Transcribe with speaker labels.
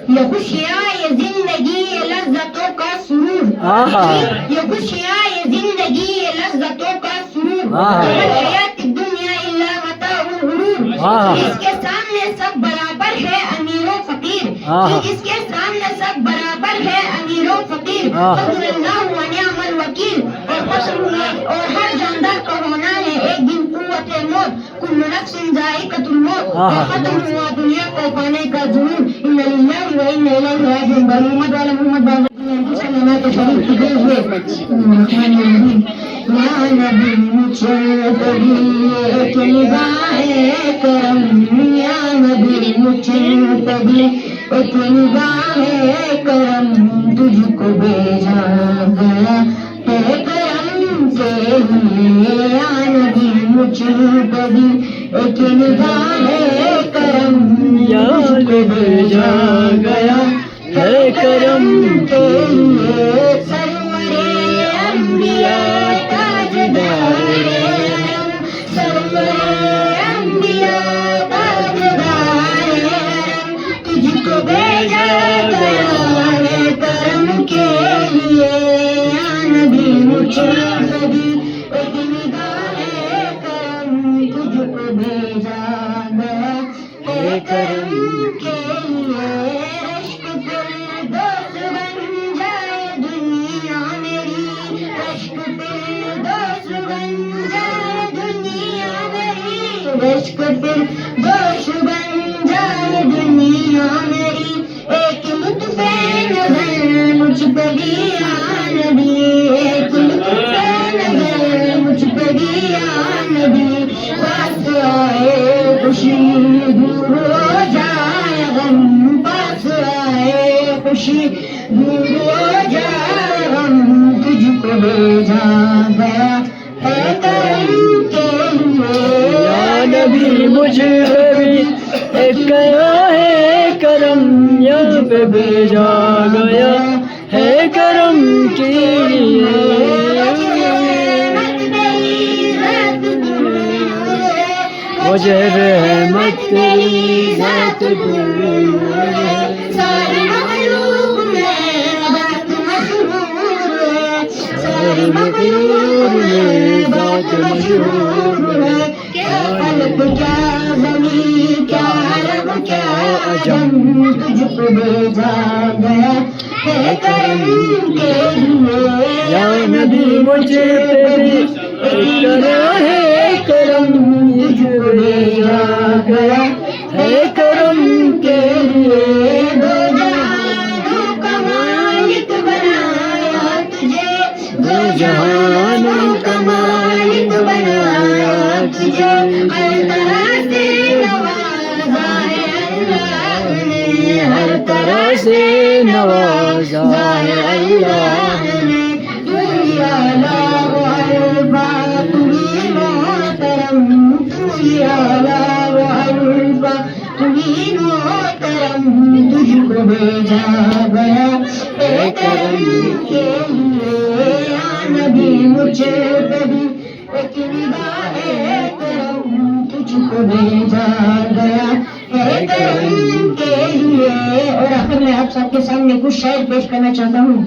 Speaker 1: یہ خوشیاں یہ زندگی یہ لذتوں کا سرور، یہ خوشیاں یہ زندگی یہ لذتوں کا سرور، حیات الدنیا الا متاع الغرور، اس کے سامنے سب برابر ہے امیر و فقیر، اس کے سامنے سب برابر ہے امیر و فقیر، حسبنا اللہ و نعم الوکیل، اور ہر جاندار کا ہونا ہے ایک دن قوت موت، کل نفس ذائقۃ الموت، ختم ہوا دنیا کو پانے کا جنون، ان للہ و انا الیہ راجعون، محمد والا محمد سلامات شریف کے ہوئے یا نبی مجھے کبھی ایک نگاہ کرم، یا نبی مجھے کبھی ایک نگاہ کرم، تجھ کو بھیجا گیا ہے کرم کے لیے، یا نبی مجھے کبھی ایک نگاہ کرم، تجھ کو بھیجا گیا ہے کرم کے لیے، سرور انبیاء تاجدار حرم، سرور انبیاء تاجدار حرم، تجھ کو بھیجا گیا ہے کرم کے لیے، یا نبی مجھے کبھی ایک نگاہ کرم، تجھ کو بھیجا گیا ہے کرم کے لیے، رشک فردوس بن جائے دنیا میری، رشک فردوس بن جائے دنیا میری، رشک فردوس بن جائے دنیا میری، ایک لطف نظر مجھ پہ دیا نبی، ایک لطف نظر مجھ پہ دیا نبی، پاس آئے خوشی دور ہو جائے غم، پاس آئے خوشی دور ہو جائے غم، تجھ کو بھیجا گیا ہے کرم کے لیے، یا نبی مجھے بھی ایک گیا ہے کرم، یا پہ بھیجا گیا ہے کرم کے لیے، مجھے رحمت تیری ذات دور ہے، ساری مخلوق میں بات مشہور ہے، ساری مخلوق میں بات مشہور ہے، کیا خلق کیا زمین کیا عرب کیا عجم، تجھ کو بھیجا گیا ہے کرم کے لیے، یا نبی مجھے پہ بھی کرا ہے کرم، تجھ کو بھیجا گیا ہے کرم کے لیے، دو جہانوں کا مالک بنایا تجھے، دو جہانوں کا مالک بنایا تجھے، ہر طرح سے نوازا ہے اللہ نے، ہر طرح سے نوازا ہے اللہ نے، تو ہی اعلیٰ و ارفع، تو ہی محترم، تو ہی اعلیٰ و ارفع، تو ہی محترم، تجھ کو بھیجا گیا ہے کرم کے لیے، یا نبی مجھے کبھی ایک نگاہ کرم، تجھ کو بھیجا گیا ہے کرم کے لیے۔ اور آخر میں آپ سب کے سامنے کچھ شعر پیش کرنا چاہتا ہوں۔